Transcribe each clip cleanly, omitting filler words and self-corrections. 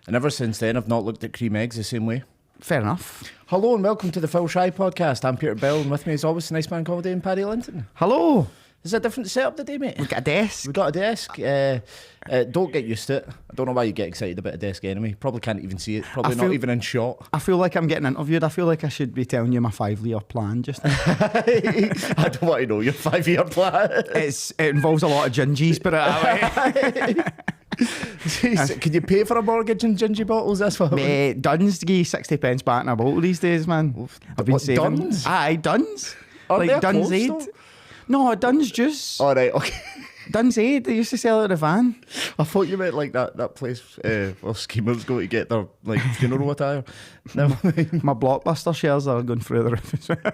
And ever since then, I've not looked at cream eggs the same way. Fair enough. Hello and welcome to the Phil Shy podcast. I'm Peter Bell, and with me as always, the nice man called Dane Paddy Linton. Hello. Is it a different setup today, mate? We've got a desk. We've got a desk. Don't get used to it. I don't know why you get excited about a desk anyway. Probably can't even see it. Probably not even in shot. I feel like I'm getting interviewed. I feel like I should be telling you my 5-year plan just now. I don't want to know your 5-year plan. It involves a lot of gingies, put it that way. Jeez, can you pay for a mortgage in gingy bottles? That's what. Mate, Duns give you 60 pence back in a bottle these days, man. I've been What, saving. Duns? Aye, Duns. Are they Duns close Aid. though? No, Duns Juice. All right, okay. Duns Aid. They used to sell it in a van. I thought you meant like that place where schemers go to get their like funeral attire. Never mind. My Blockbuster shares are going through the roof as well.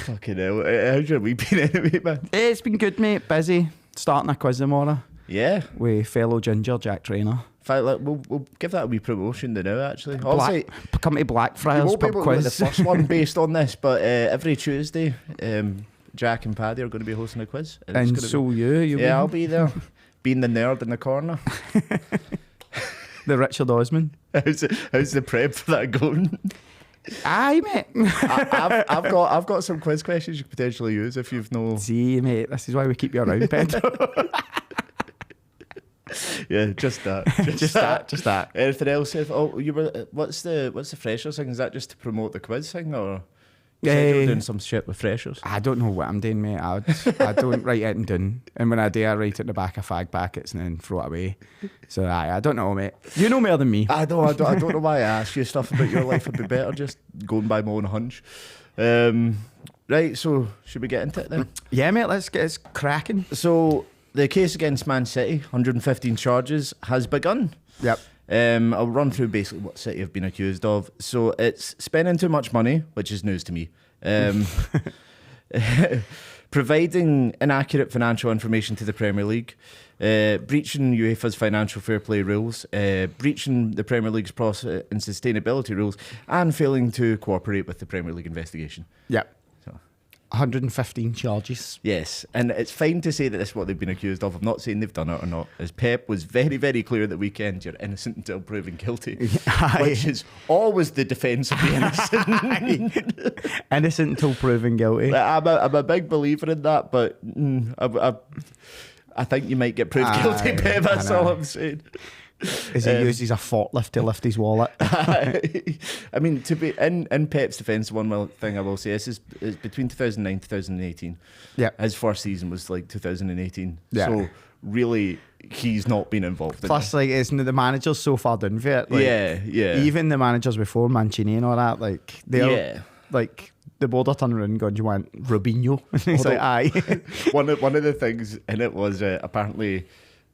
Fucking hell. How's your week been anyway, man? It's been good, mate. Busy. Starting a quiz tomorrow Yeah. with fellow ginger Jack Traynor. In fact, like, we'll give that a wee promotion now, actually. Come to we Blackfriars won't be pub able to do quiz. the first one based on this, but every Tuesday, Jack and Paddy are going to be hosting a quiz. And it's gonna so you'll be I'll be there, being the nerd in the corner. the Richard Osman. How's the prep for that going? Aye, mate. I've got some quiz questions you could potentially use if you've no. See, mate, this is why we keep you around, Pedro. Yeah, just that. Just that. Anything else? What's the freshers thing? Is that just to promote the quiz thing, or you said you were doing some shit with freshers? I don't know what I'm doing, mate. I don't write it down. And when I do, I write it in the back of fag packets and then throw it away. So I don't know, mate. You know more than me. I don't know why I asked you stuff about your life. Would be better just going by my own hunch. Right, so should we get into it then? Yeah, mate, let's get it cracking. So the case against Man City, 115 charges, has begun. Yep. I'll run through basically what City have been accused of. So it's spending too much money, which is news to me. Providing inaccurate financial information to the Premier League, breaching UEFA's financial fair play rules, breaching the Premier League's profit and sustainability rules, and failing to cooperate with the Premier League investigation. Yep. So, 115 charges. yes, and it's fine to say that this is what they've been accused of. I'm not saying they've done it or not. As Pep was very, very clear that weekend, you're innocent until proven guilty, which is always the defence of the innocent. Innocent until proven guilty. I'm a big believer in that, but I think you might get proved guilty, Pep. That's all I'm saying. As he uses a forklift to lift his wallet. I mean, to be in Pep's defence, one thing I will say is between 2009 and 2018. Yeah. His first season was like 2018. Yeah. So really, he's not been involved. Plus, like, isn't it, the managers so far done for it? Like, yeah. Even the managers before Mancini and all that, like, they're like the board are turning around going, "Do you want Robinho?" And he's like, "Aye." one of the things in it was apparently.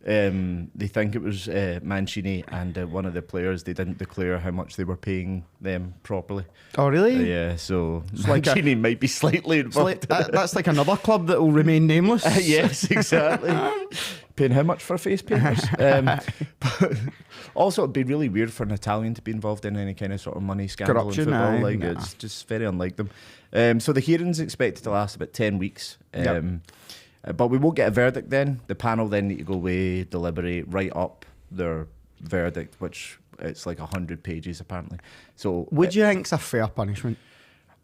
They think it was Mancini and one of the players, they didn't declare how much they were paying them properly. Oh, really? Yeah, so Mancini might be slightly involved. That's like another club that will remain nameless. Yes, exactly. Paying how much for face papers? But also, it'd be really weird for an Italian to be involved in any kind of sort of money scandal Corruption, in football. aye, Like, nah. it's just very unlike them. So the hearing's expected to last about 10 weeks. Yep. But we won't get a verdict then. The panel then need to go away, deliberate, write up their verdict, which it's like 100 pages apparently. So Would you think it's a fair punishment?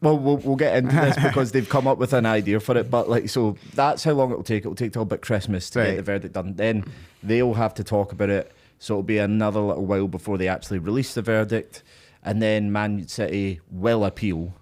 well, we'll get into this because they've come up with an idea for it. But like, so that's how long it'll take. It'll take till about Christmas to get the verdict done. Then they'll have to talk about it. So it'll be another little while before they actually release the verdict. And then Man City will appeal.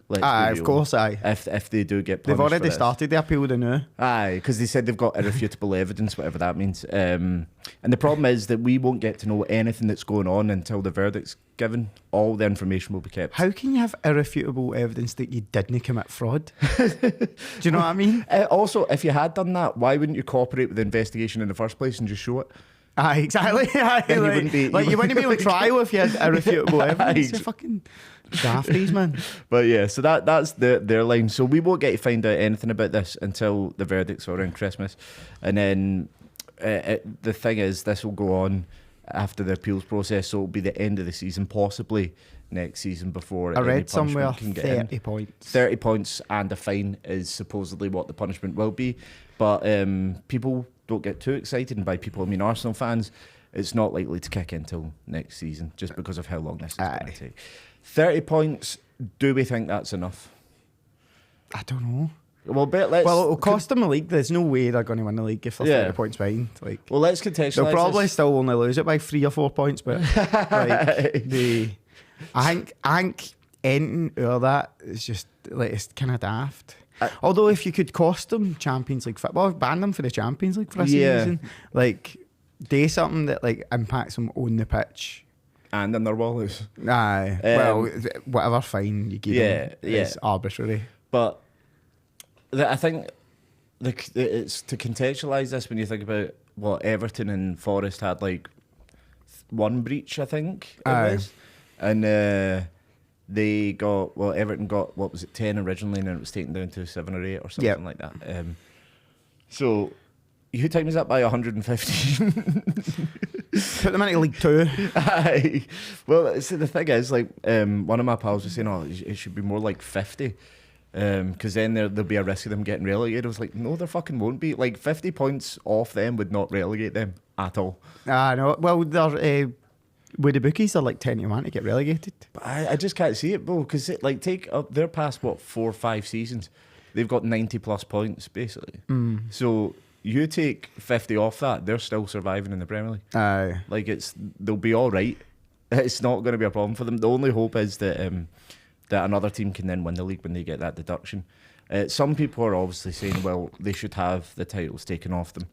Of course, aye. If they do get punished, They've already for this. started the appeal, they know. Aye, because they said they've got irrefutable evidence, whatever that means. And the problem is that we won't get to know anything that's going on until the verdict's given. All the information will be kept. How can you have irrefutable evidence that you didn't commit fraud? Do you know what I mean? Also, if you had done that, why wouldn't you cooperate with the investigation in the first place and just show it? Aye, exactly. Aye, Then you you wouldn't be on trial if you had irrefutable evidence. Aye. You're fucking dafties, man. But yeah, so that's their line. So we won't get to find out anything about this until the verdict's around Christmas. And then the thing is, this will go on after the appeals process, so it'll be the end of the season, possibly next season before I any read somewhere punishment can get 30 in. points. 30 points and a fine is supposedly what the punishment will be. But people don't get too excited, and by people I mean Arsenal fans. it's not likely to kick in till next season just because of how long this is going to take. 30 points, do we think that's enough? I don't know. Well, it'll cost them a league. There's no way they're going to win the league if they're 30 points behind. Like, well, let's contextualise. They'll probably still only lose it by 3 or 4 points, but like I think anything out of that is just like it's kind of daft. Although if you could cost them Champions League football, ban them for the Champions League for a season, like do something that like impacts them on the pitch. And in their wallets. Aye. Well, whatever fine you give them is arbitrary. But I think it's to contextualise this when you think about what Everton and Forest had like one breach, I think it was. And Everton got, what was it, 10 originally, and then it was taken down to 7 or 8 or something like that. So who times that by 115? Put them into League 2. Aye. Well, so the thing is, like, one of my pals was saying, it should be more like 50. Because then there'll be a risk of them getting relegated. I was like, no, there fucking won't be. Like, 50 points off them would not relegate them at all. No. Well, they're with the bookies, they're like 10 to 1 to get relegated. But I just can't see it, bro. Because take up their past 4 or 5 seasons, they've got 90 plus points basically. So you take 50 off that, they're still surviving in the Premier League. Aye. Like they'll be all right. It's not going to be a problem for them. The only hope is that another team can then win the league when they get that deduction. Some people are obviously saying, well, they should have the titles taken off them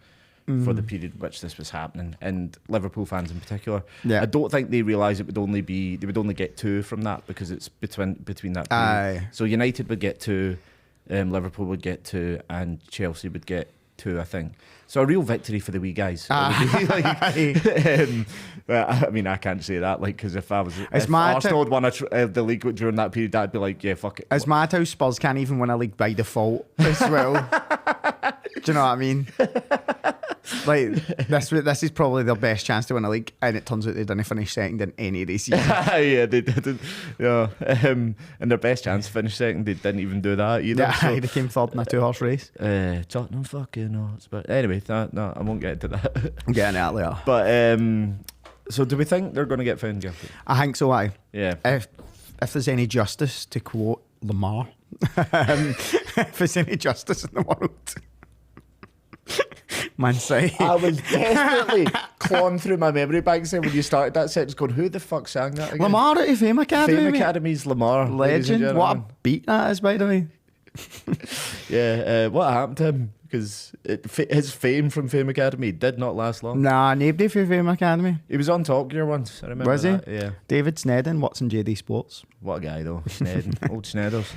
for the period in which this was happening, and Liverpool fans in particular. Yeah. I don't think they realise they would only get 2 from that because it's between that period. Aye. So United would get 2, Liverpool would get 2, and Chelsea would get 2, I think. So a real victory for the wee guys. I mean, I can't say that, like, because if Arsenal had won the league during that period, I'd be like, yeah, fuck it. It's mad how Spurs can't even win a league by default as well. Do you know what I mean? Like, this is probably their best chance to win a league, and it turns out they didn't finish second in any of these seasons. Yeah, they didn't. Yeah, and their best chance to finish second, they didn't even do that either. Yeah, so. They came third in a 2-horse race. Tottenham fucking nuts. But anyway, no, I won't get into that. I'm getting out later. But so do we think they're going to get found guilty? I think so. Yeah. If there's any justice, to quote Lamar, if there's any justice in the world. Man City. I was desperately clawing through my memory banks there when you started that sentence going, who the fuck sang that again? Lamar at the Fame Academy. Fame Academy's Lamar. Legend. What a beat that is, by the way. Yeah, what happened to him? Because his fame from Fame Academy did not last long. Nah, nobody for Fame Academy. He was on Top Gear once, I remember. Was he? That. Yeah. David Snedden, Watson JD Sports. What a guy though, Snedden. Old Schnedders.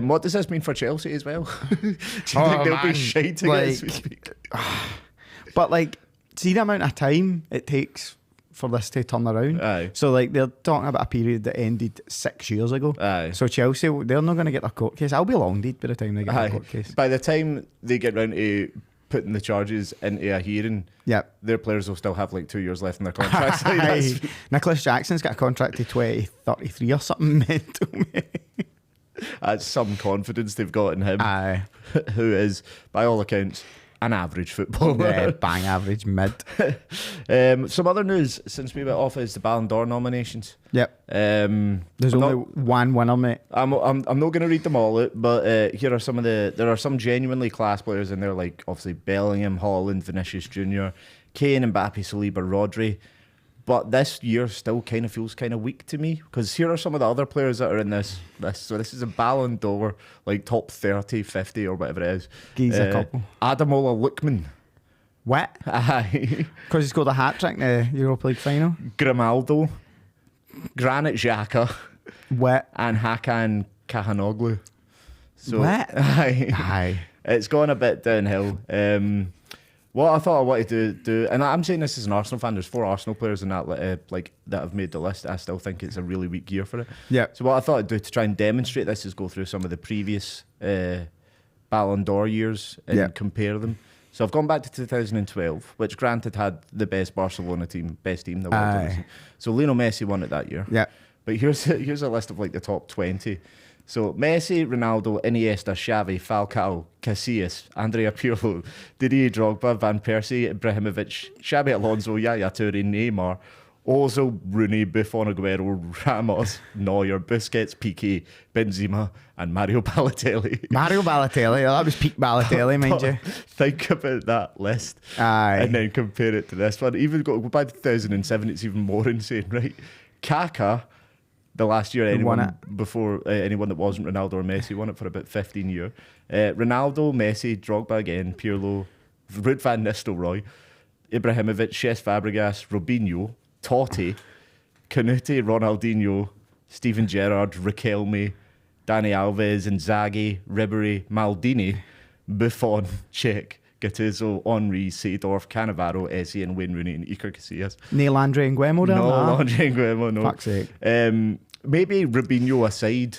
What does this mean for Chelsea as well? Do you think they'll be shiting as we speak? But like, see the amount of time it takes for this to turn around. Aye. So like, they're talking about a period that ended 6 years ago. Aye. So Chelsea, they're not going to get their court case. I'll be long dead by the time they get their court case. By the time they get round to putting the charges into a hearing, their players will still have like 2 years left in their contracts. Nicholas Jackson's got a contract to 2033 or something mental. That's some confidence they've got in him. Aye. Who is, by all accounts, an average footballer. Yeah, bang average, mid. Some other news since we went off is the Ballon d'Or nominations. Yep. There's only one winner, mate. I'm not going to read them all out, but here are some of there are some genuinely class players in there, like obviously Bellingham, Holland, Vinicius Jr., Kane, Mbappe, Saliba, Rodri. But this year still kind of feels kind of weak to me, because here are some of the other players that are in this. So this is a Ballon d'Or, like top 30, 50 or whatever it is. He's a couple. Ademola Lookman. What? Aye. Because he scored a hat-trick in the Europa League final. Grimaldo. Granit Xhaka. What? And Hakan Çalhanoğlu. So, what? Aye. It's gone a bit downhill. What I thought I wanted to do, and I'm saying this as an Arsenal fan, there's 4 Arsenal players in that that have made the list. I still think it's a really weak year for it. Yeah. So what I thought I'd do to try and demonstrate this is go through some of the previous Ballon d'Or years and compare them. So I've gone back to 2012, which granted had the best Barcelona team, best team in the world. So Lionel Messi won it that year. Yeah. But here's a list of like the top 20. So Messi, Ronaldo, Iniesta, Xavi, Falcao, Casillas, Andrea Pirlo, Didier Drogba, Van Persie, Ibrahimovic, Xabi Alonso, Yaya Toure, Neymar, Ozil, Rooney, Buffon, Aguero, Ramos, Neuer, Busquets, Piqué, Benzema, and Mario Balotelli. Mario Balotelli, that was peak Balotelli, mind you. Think about that list. Aye. And then compare it to this one. Even go back to 2007, it's even more insane, right? Kaká, the last year anyone before anyone that wasn't Ronaldo or Messi won it for about 15 years. Ronaldo, Messi, Drogba again, Pirlo, Ruud van Nistelrooy, Ibrahimovic, Cesc Fabregas, Robinho, Totti, Canute, Ronaldinho, Steven Gerrard, Riquelme, Dani Alves, Inzaghi, Ribéry, Maldini, Buffon, Cech, Gattuso, Henry, Seedorf, Cannavaro, Eze, and Wayne Rooney, and Iker Casillas. Neil Andre Nguemo down No, Andre Nguemo, no. Fuck's sake. Maybe Robinho aside,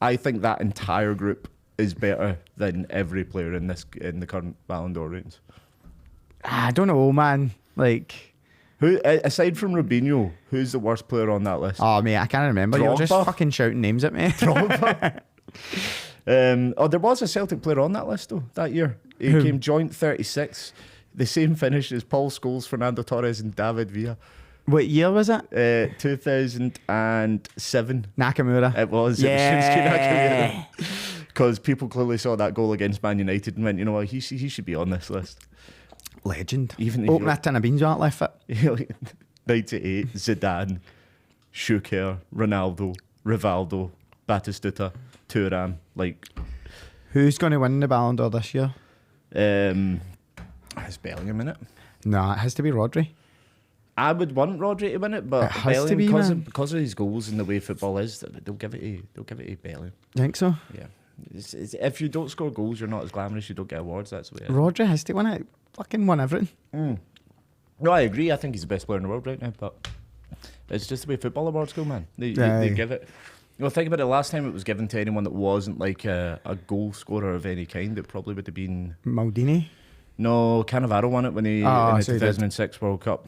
I think that entire group is better than every player in the current Ballon d'Or race. I don't know, man. Like, who aside from Robinho, who's the worst player on that list? Oh, mate, I can't remember. You're just fucking shouting names at me. Drogba. There was a Celtic player on that list though that year. He came joint 36th, the same finish as Paul Scholes, Fernando Torres, and David Villa. What year was it? 2007. Nakamura. It was. Yeah. It was Shinsuke Nakamura. Because people clearly saw that goal against Man United and went, you know what, he should be on this list. Legend. Even open a tin of beans, aren't left it. 98, Zidane, Schuker, Ronaldo, Rivaldo, Batistuta, Thuram. Like, who's going to win the Ballon d'Or this year? Is Bellingham in it? No, it has to be Rodri. I would want Rodri to win it, but it has to be, because of his goals and the way football is, they'll give it to Bellingham. You think so? Yeah. It's, if you don't score goals, you're not as glamorous. You don't get awards. That's the way it is. Rodri has to win it. Fucking won everything. No, I agree. I think he's the best player in the world right now, but it's just the way football awards go, man. They give it. You know, think about it. Last time it was given to anyone that wasn't like a goal scorer of any kind, it probably would have been Maldini. No, Cannavaro won it when he in the 2006 World Cup.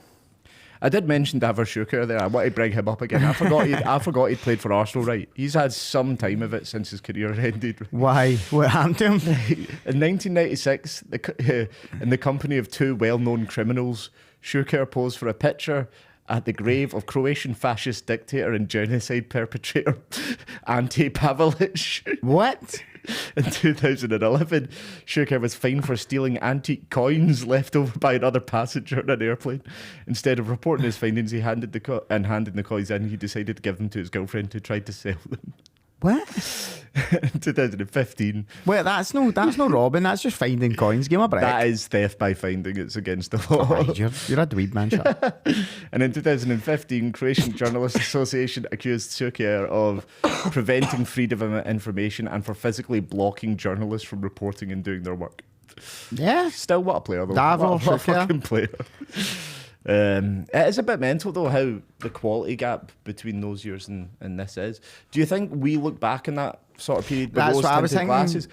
I did mention Davor Schuker there. I want to bring him up again. I forgot he'd played for Arsenal, right? He's had some time of it since his career ended. Why? What happened to him? In 1996, in the company of two well-known criminals, Schuker posed for a picture at the grave of Croatian fascist dictator and genocide perpetrator Ante Pavelic. What? In 2011, Schuker was fined for stealing antique coins left over by another passenger on an airplane. Instead of reporting his findings, he handed the coins in. He decided to give them to his girlfriend who tried to sell them. What? In 2015. Wait, that's no robbing. That's just finding coins. Give him a break. That is theft by finding. It's against the law. Oh, you're a dweeb, man. Shut. And in 2015, Croatian Journalists Association accused Schuker of preventing freedom of information and for physically blocking journalists from reporting and doing their work. Yeah. Still, what a player though. Davor what a fucking player. It is a bit mental though how the quality gap between those years and this is. Do you think we look back in that sort of period with those tinted glasses,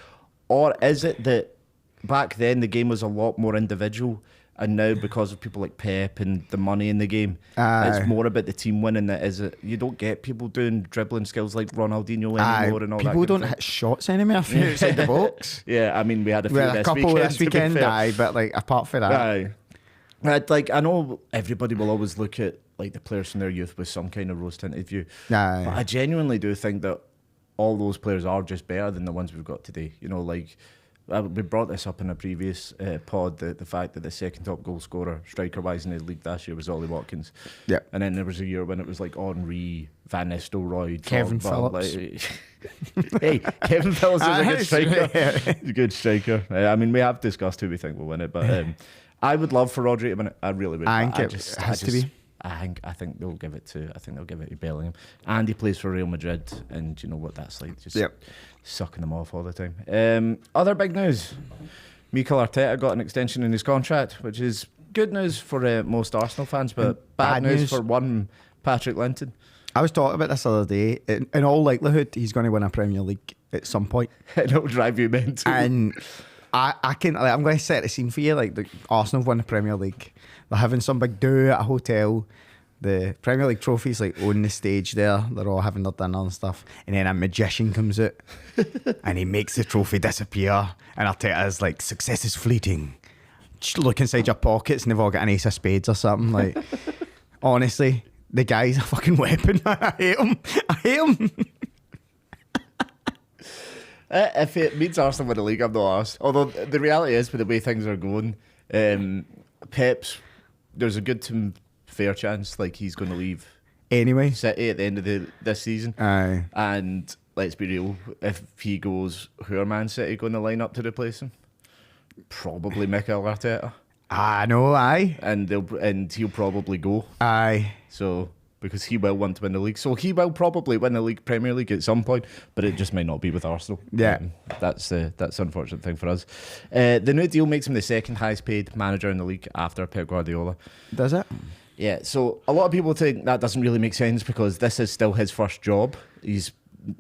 or is it that back then the game was a lot more individual, and now because of people like Pep and the money in the game, it's more about the team winning? That is it. You don't get people doing dribbling skills like Ronaldinho anymore and all that. People don't hit shots anymore from outside the box. Yeah, I mean we had a few couple this weekend, but like apart from that. I know everybody will always look at like the players from their youth with some kind of rose-tinted view. But I genuinely do think that all those players are just better than the ones we've got today. You know, like we brought this up in a previous pod, the fact that the second top goal scorer, striker-wise, in the league last year was Ollie Watkins. Yeah. And then there was a year when it was like Henry, Van Nistelrooy, Kevin Phillips. Hey, Kevin Phillips is a good striker. He's a good striker. I mean, we have discussed who we think will win it, but I would love for Rodri to win it. I really would. I think it has to be. I think they'll give it to. I think they'll give it to Bellingham. And he plays for Real Madrid, and you know what that's like. Just sucking them off all the time. Other big news: Mikel Arteta got an extension in his contract, which is good news for most Arsenal fans, but bad news for one Patrick Linton. I was talking about this the other day. In all likelihood, he's going to win a Premier League at some point. It'll drive you mental. And I can. Like, I'm going to set the scene for you. Like the Arsenal have won the Premier League. They're having some big do at a hotel. The Premier League trophies like on the stage there. They're all having their dinner and stuff. And then a magician comes out and he makes the trophy disappear. And Arteta's like, success is fleeting. Just look inside your pockets and they've all got an ace of spades or something. Like, honestly, the guy's a fucking weapon. I hate him. If it means Arsenal win the league, I'm not asked. Although the reality is, with the way things are going, Pep's, there's a good to fair chance like he's going to leave anyway City at the end of this season. Aye. And let's be real, if he goes, who are Man City going to line up to replace him? Probably Mikel Arteta. I know, aye. And he'll probably go. Aye. So because he will want to win the league, so he will probably win the league, Premier League at some point, but it just might not be with Arsenal. Yeah, that's the unfortunate thing for us. The new deal makes him the second highest paid manager in the league after Pep Guardiola. Does it? Yeah. So a lot of people think that doesn't really make sense because this is still his first job. He's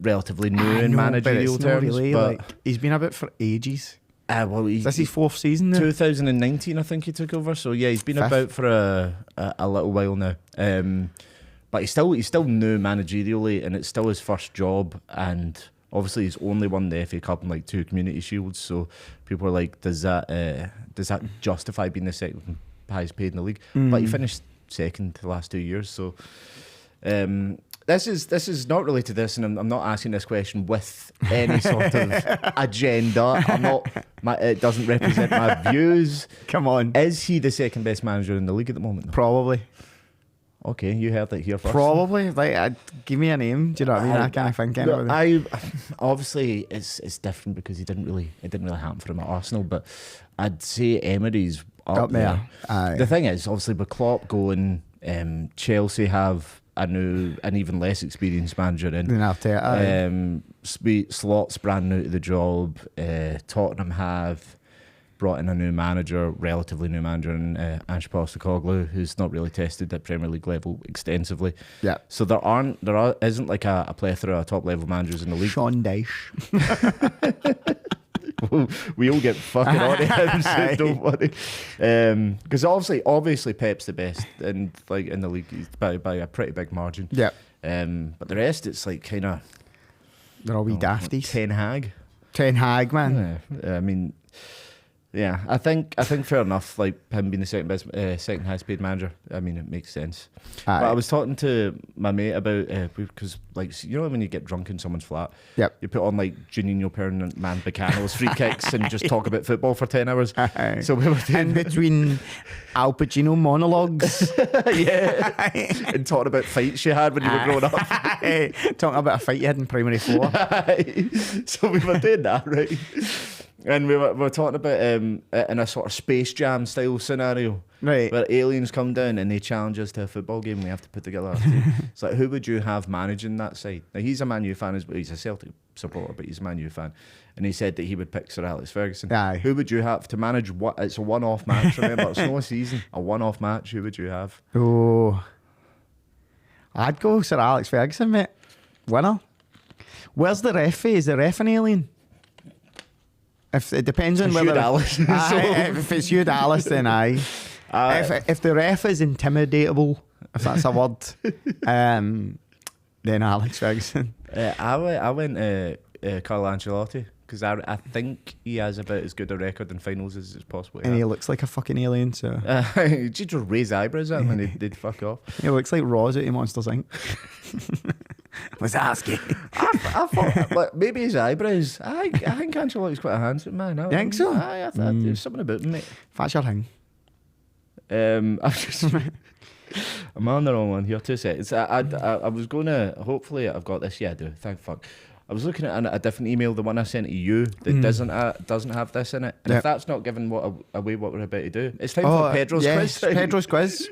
relatively new in managerial terms, really, but like, he's been about for ages. Well, this is his 4th season now. 2019, I think he took over. So yeah, he's been 5th. about for a little while now. But he's still new managerially, and it's still his first job. And obviously, he's only won the FA Cup and like 2 Community Shields. So people are like, does that justify being the second highest paid in the league? But he finished second the last 2 years. So this is not related to this, and I'm not asking this question with any sort of agenda. It doesn't represent my views. Come on. Is he the second best manager in the league at the moment? Probably. Okay, you heard it here first. Probably. Like, give me a name. Do you know what I mean? I can't think anything. Obviously it's different because it didn't really happen for him at Arsenal, but I'd say Emery's up there. Aye. The thing is, obviously with Klopp going, Chelsea have an even less experienced manager in. Than Arteta. Slot's brand new to the job. Tottenham have brought in a new manager, relatively new manager, in Ange Postecoglou, who's not really tested at Premier League level extensively. Yeah. So there isn't like a plethora of top level managers in the league. Sean Dyche. We all get fucking on him, so don't worry. Because obviously Pep's the best, and like in the league he's by a pretty big margin. Yeah. But the rest, it's like kind of they're all wee dafties. Ten Hag, man. Yeah. I mean. Yeah, I think fair enough. Like him being the second highest paid manager. I mean, it makes sense. But I was talking to my mate about because like you know when you get drunk in someone's flat, yep. You put on like Juninho Pernambucano's Bacano's free kicks and just talk about football for 10 hours. So we were in between Al Pacino monologues, yeah, and talking about fights you had when you were growing up. Talking about a fight you had in primary 4. So we were doing that, right? And we were talking about in a sort of Space Jam style scenario, right? Where aliens come down and they challenge us to a football game we have to put together. A team. It's like, who would you have managing that side? Now he's a Man U fan, he's a Celtic supporter, but he's a Man U fan. And he said that he would pick Sir Alex Ferguson. Aye. Who would you have to manage? It's a one-off match. Remember, it's no season. A one-off match. Who would you have? Oh, I'd go Sir Alex Ferguson, mate. Winner. Where's the referee? Is the ref an alien? If it depends on whether if it's Hugh Dallas, then aye. If the ref is intimidatable, if that's a word, then Alex Ferguson. I went Carlo Ancelotti because I think he has about as good a record in finals as is possible. And he looks like a fucking alien, so you just raise eyebrows at him and they'd fuck off. He looks like Roz out of Monsters Inc. Was asking. I thought, but maybe his eyebrows. I think Ancelotti's quite a handsome man. You think so? I thought there's something about him, mate. That's your thing. I'm on the wrong one here. 2 seconds. I was going to. Hopefully, I've got this. Yeah, I do. Thank fuck. I was looking at a different email, the one I sent to you, that doesn't have this in it. And if that's not giving away what we're about to do, it's time for Pedro's quiz. Pedro's quiz.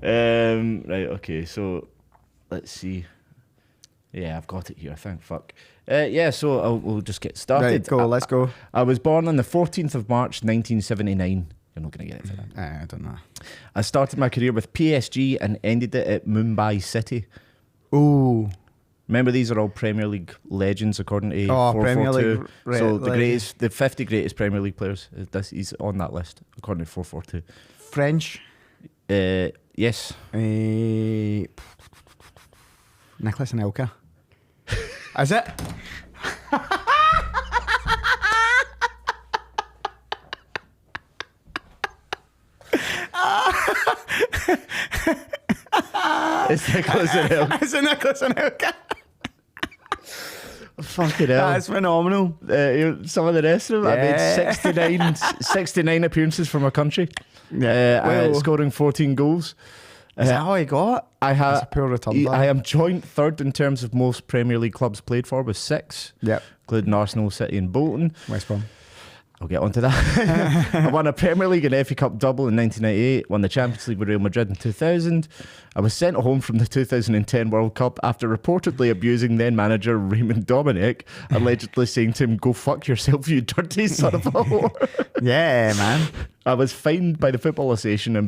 Right. Okay. So let's see. Yeah, I've got it here. Thank fuck. So we'll just get started. Right, go. Let's go. I was born on the 14th of March, 1979. You're not going to get it for that. I don't know. I started my career with PSG and ended it at Mumbai City. Ooh. Remember, these are all Premier League legends according to 442. Premier League. So the 50 greatest Premier League players. He's on that list according to 442. French. Yes. Nicholas Anelka. Is it? It's Nicholas Anelka. It's a Nicholas Anelka. Fucking hell. That's phenomenal. Some of the rest of them, I made 69 appearances for my country. Scoring 14 goals. Is that all he got? That's a poor return. I am joint third in terms of most Premier League clubs played for with 6. Yep. Including Arsenal, City and Bolton. West Brom. I'll get onto that. I won a Premier League and FA Cup double in 1998, won the Champions League with Real Madrid in 2000. I was sent home from the 2010 World Cup after reportedly abusing then manager Raymond Dominic, allegedly saying to him, "Go fuck yourself, you dirty son of a whore." Yeah, man. I was fined by the Football Association and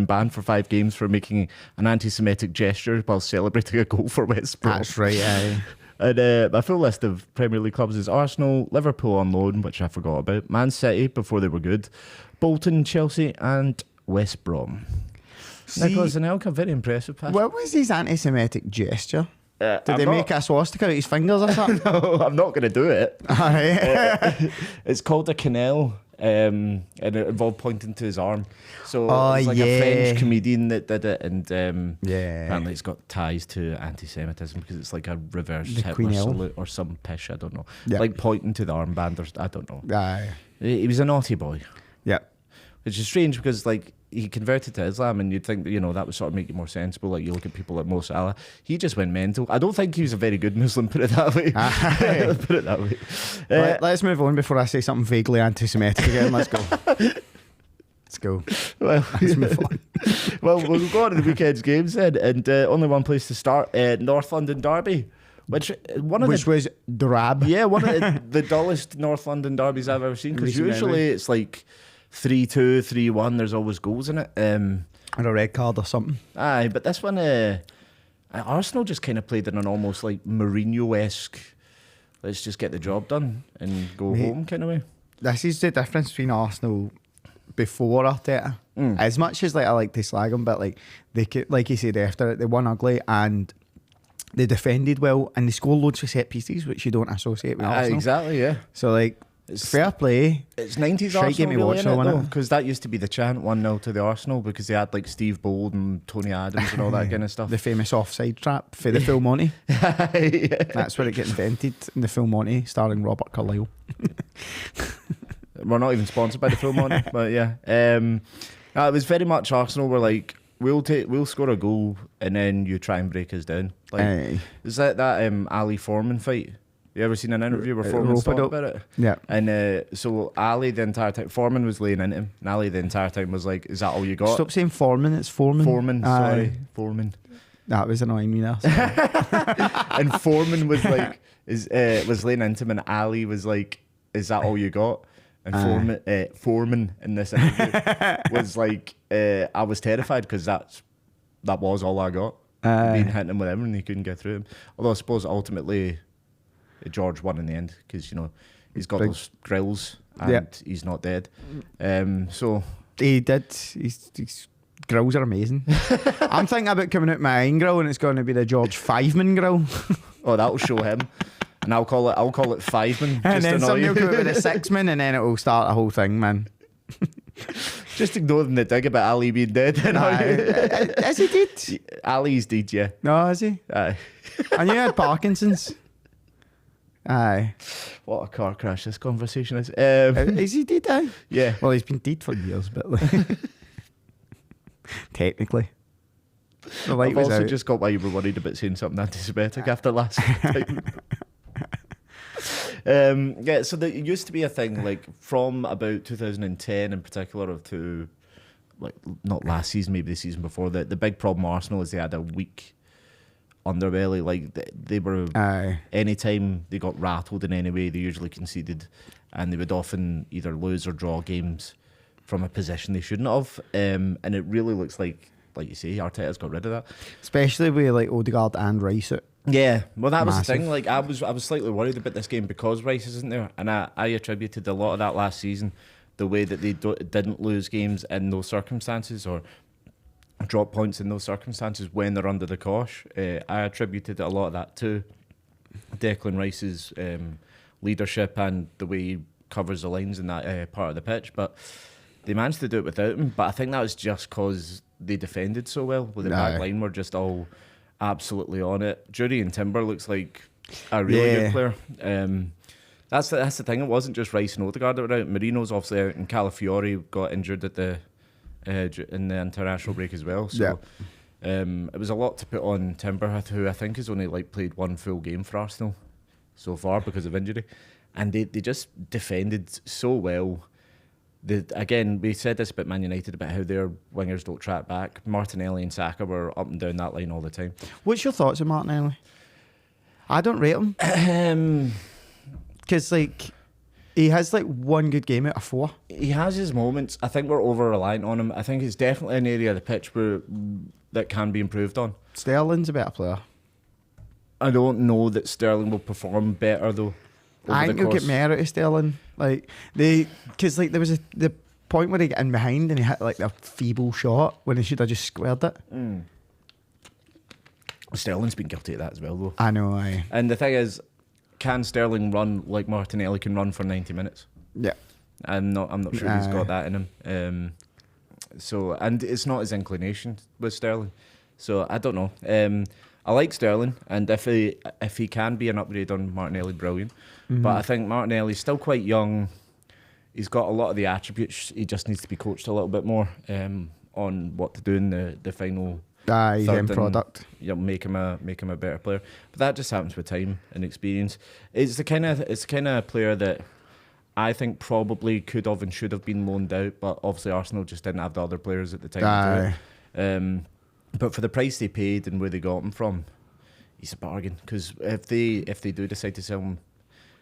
banned for 5 games for making an anti-Semitic gesture while celebrating a goal for West Brom. That's right, yeah. And my full list of Premier League clubs is Arsenal, Liverpool on loan, which I forgot about, Man City before they were good, Bolton, Chelsea and West Brom. Nicholas Anelka, very impressive pass. What was his anti-Semitic gesture? Did I'm they not- make a swastika out his fingers or something? No, I'm not going to do it. Aye. It's called a canal, and it involved pointing to his arm. So it's like yeah. a French comedian that did it, and Yeah. apparently it's got ties to anti-Semitism because it's like a reverse The Hitler Queen L. salute or some pish, I don't know. Yeah. Like pointing to the armband or I don't know. Aye. He was a naughty boy, Yeah. which is strange because like he converted to Islam and you'd think that, that would sort of make you more sensible. Like you look at people like Mo Salah, he just went mental. I don't think he was a very good Muslim, put it that way. Put it that way. Let's move on before I say something vaguely anti-Semitic again. Let's go. Let's go. Well, Let's move on. well, we'll go on to the weekend's games then, and only one place to start: North London Derby, which was drab. Yeah, one of the dullest North London derbies I've ever seen. Because usually it's like 3-2, 3-1. There's always goals in it. Or a red card or something. Aye, but this one, Arsenal just kind of played in an almost like Mourinho-esque, let's just get the job done and go home kind of way. This is the difference between Arsenal before Arteta. As much as I like to slag them, but like they could, like you said after it, they won ugly and they defended well and they scored loads of set pieces, which you don't associate with Arsenal. Exactly, yeah. So like it's fair play. It's 90s Shite Arsenal get me really, watching innit, on though? it. Because that used to be the chant 1-0 to the Arsenal because they had like Steve Bold and Tony Adams and all that kind of stuff. The famous offside trap for the Full Monty. Yeah. That's where it got invented in the Full Monty, starring Robert Carlyle. We're not even sponsored by the Full Monty, but yeah. It was very much Arsenal were like, we'll score a goal and then you try and break us down. Like, is that Ali Foreman fight? You ever seen an interview where Foreman's talking about it? Yeah. And so Ali the entire time, Foreman was laying into him, and Ali the entire time was like, "Is that all you got?" Stop saying Foreman, it's Foreman. Foreman, sorry, Foreman. That was annoying me there. And Foreman was like, was laying into him, and Ali was like, "Is that all you got?" And Foreman in this interview was like, "I was terrified because that was all I got." Being hitting him with everything, he couldn't get through him. Although I suppose ultimately George won in the end because he's got those grills and he's not dead. So he did. His grills are amazing. I'm thinking about coming out my own grill and it's going to be the George Fiveman grill. Oh, that'll show him. And I'll call it Fiveman. And then somebody will you. come out with a Sixman and then it will start a whole thing, man. Just ignoring the dig about Ali being dead. Is he dead? Ali's dead, yeah. No, is he? Aye. I knew he had Parkinson's. Aye. What a car crash this conversation is. Is he dead, aye? Yeah. Well, he's been dead for years, but like, technically. The light I've was also out. just got why you were worried about saying something anti-Semitic after last time. So it used to be a thing like from about 2010 in particular of to like not last season, maybe the season before. The big problem Arsenal is they had a weak underbelly. Like they were anytime they got rattled in any way, they usually conceded, and they would often either lose or draw games from a position they shouldn't have. And it really looks like you say, Arteta's got rid of that, especially with like Odegaard and Rice out. Yeah, well, that was the Massive. thing. Like, I was slightly worried about this game because Rice isn't there, and I attributed a lot of that last season the way that they didn't lose games in those circumstances or drop points in those circumstances when they're under the cosh. I attributed a lot of that to Declan Rice's leadership and the way he covers the lines in that part of the pitch, but they managed to do it without him. But I think that was just because they defended so well. With the back line were just all absolutely on it. Jury and Timber looks like a really good player. That's the thing. It wasn't just Rice and Odegaard that were out. Marino's obviously out, and Calafiori got injured at the in the international break as well. So it was a lot to put on Timber, who I think has only played one full game for Arsenal so far because of injury, and they just defended so well. Again, we said this about Man United about how their wingers don't track back. Martinelli and Saka were up and down that line all the time. What's your thoughts on Martinelli? I don't rate him. Because he has one good game out of 4. He has his moments. I think we're over reliant on him. I think it's definitely an area of the pitch that can be improved on. Sterling's a better player. I don't know that Sterling will perform better though. I think you'll get more out of Sterling. Because there was the point where he got in behind and he hit a feeble shot when he should have just squared it. Sterling's been guilty of that as well though. I know, aye. And the thing is, can Sterling run like Martinelli can run for 90 minutes? Yeah. I'm not sure he's got that in him. And it's not his inclination with Sterling. So I don't know. I like Sterling, and if he can be an upgrade on Martinelli, brilliant. But I think Martinelli's still quite young. He's got a lot of the attributes. He just needs to be coached a little bit more on what to do in the final. His end product. Make him a better player. But that just happens with time and experience. It's the kind of player that I think probably could have and should have been loaned out, but obviously Arsenal just didn't have the other players at the time to do it. But for the price they paid and where they got him from, he's a bargain. Because if they do decide to sell him,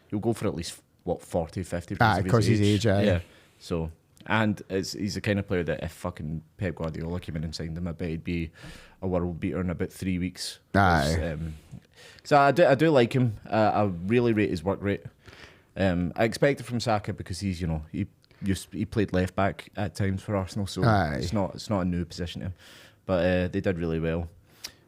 he'll go for at least 40-50% because his age. Yeah. So. And he's the kind of player that if fucking Pep Guardiola came in and signed him, I bet he'd be a world beater in about 3 weeks. So I do like him. I really rate his work rate. I expect it from Saka because he's he played left back at times for Arsenal, so it's not a new position to him. But they did really well.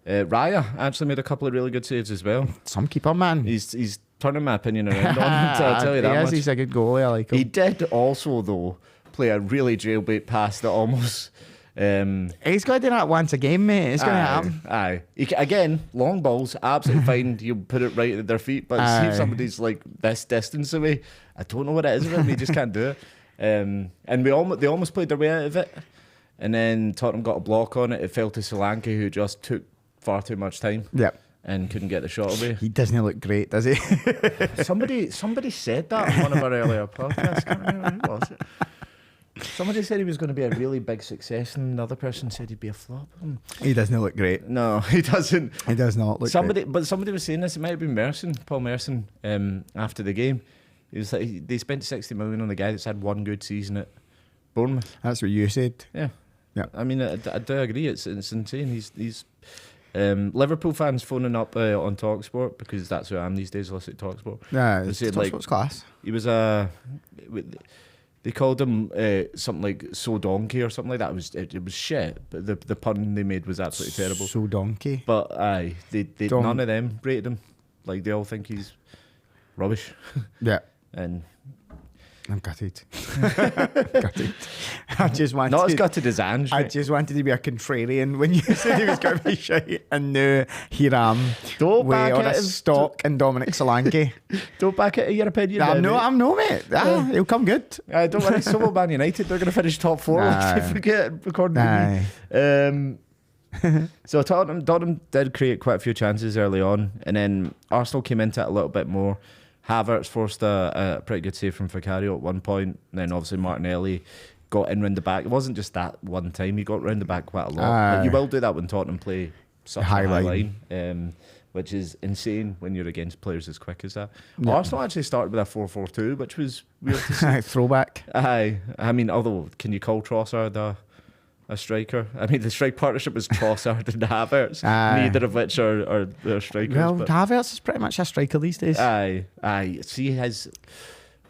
Raya actually made a couple of really good saves as well. Some keeper, man. He's turning my opinion around on him. I'll tell you that much. He's a good goalie. I like him. He did also though play a really jailbait pass that almost. He's got to do that once a game, mate. It's going to happen. Aye. Again, long balls, absolutely fine. You put it right at their feet, but see if somebody's this distance away, I don't know what it is with him. He just can't do it. And they almost played their way out of it. And then Tottenham got a block on it. It fell to Solanke, who just took far too much time. Yep. And couldn't get the shot away. He doesn't look great, does he? Somebody said that in one of our earlier podcasts. I can't remember who was it. Somebody said he was going to be a really big success, and another person said he'd be a flop. He doesn't look great. No, he doesn't. He does not look great. But somebody was saying this. It might have been Paul Merson, after the game. He was like, they spent 60 million on the guy that's had one good season at Bournemouth. That's what you said. Yeah. Yeah. I mean, I do agree. It's insane. He's Liverpool fans phoning up on TalkSport, because that's who I am these days. I listen to TalkSport. Yeah, TalkSport's class. He was they called him something like So Donkey or something like that. It was shit, but the pun they made was absolutely terrible. So Donkey. But they none of them rated him. They all think he's rubbish. Yeah. And I'm gutted. Gutted. I just wanted. Not as gutted as Ange. I just wanted to be a contrarian when you said he was going to be shite, and now here I am. Don't back on it. A stock and Dominic Solanke. Don't back it in your opinion. I'm no mate. He'll come good. Don't worry. So will Man United. They're going to finish top 4. Let's forget according to me. So Tottenham did create quite a few chances early on, and then Arsenal came into it a little bit more. Havertz forced a pretty good save from Vicario at one point, and then obviously Martinelli got in round the back. It wasn't just that one time, he got round the back quite a lot. But you will do that when Tottenham play such a high line, which is insane when you're against players as quick as that. Yep. Arsenal actually started with a 4-4-2, which was weird to see. Throwback. I mean, although, can you call Trossard a striker? I mean, the strike partnership was Trossard and Havertz, neither of which are strikers. Well, Havertz is pretty much a striker these days. See,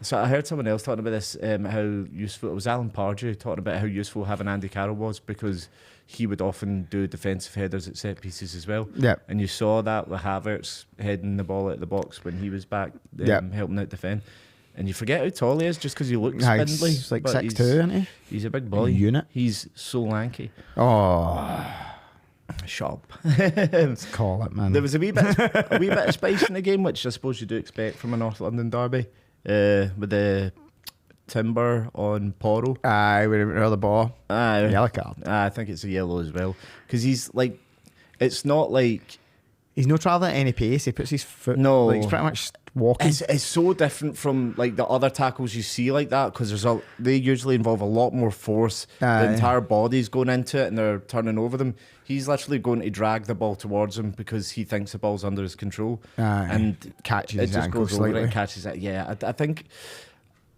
So I heard someone else talking about this, how useful it was. Alan Pardew talking about how useful having Andy Carroll was, because he would often do defensive headers at set pieces as well. Yeah. And you saw that with Havertz heading the ball out of the box when he was back helping out defend. And you forget how tall he is just because he looks spindly. He's like 6'2", isn't he? He's a big boy. Unit. He's so lanky. Oh. Shut up. Let's call it, man. There was a wee bit of spice in the game, which I suppose you do expect from a North London derby, with the timber on Porro. Aye, we didn't the ball. Aye. Yellow card. I think it's a yellow as well, because he's like, it's not like he's not travelling at any pace. He puts his foot. No, like, he's pretty much walking. It's so different from like the other tackles you see like that, because they usually involve a lot more force. Aye. The entire body's going into it and they're turning over them. He's literally going to drag the ball towards him because he thinks the ball's under his control. Aye. And catches it his just ankle goes over slightly. it and catches it. Yeah, I think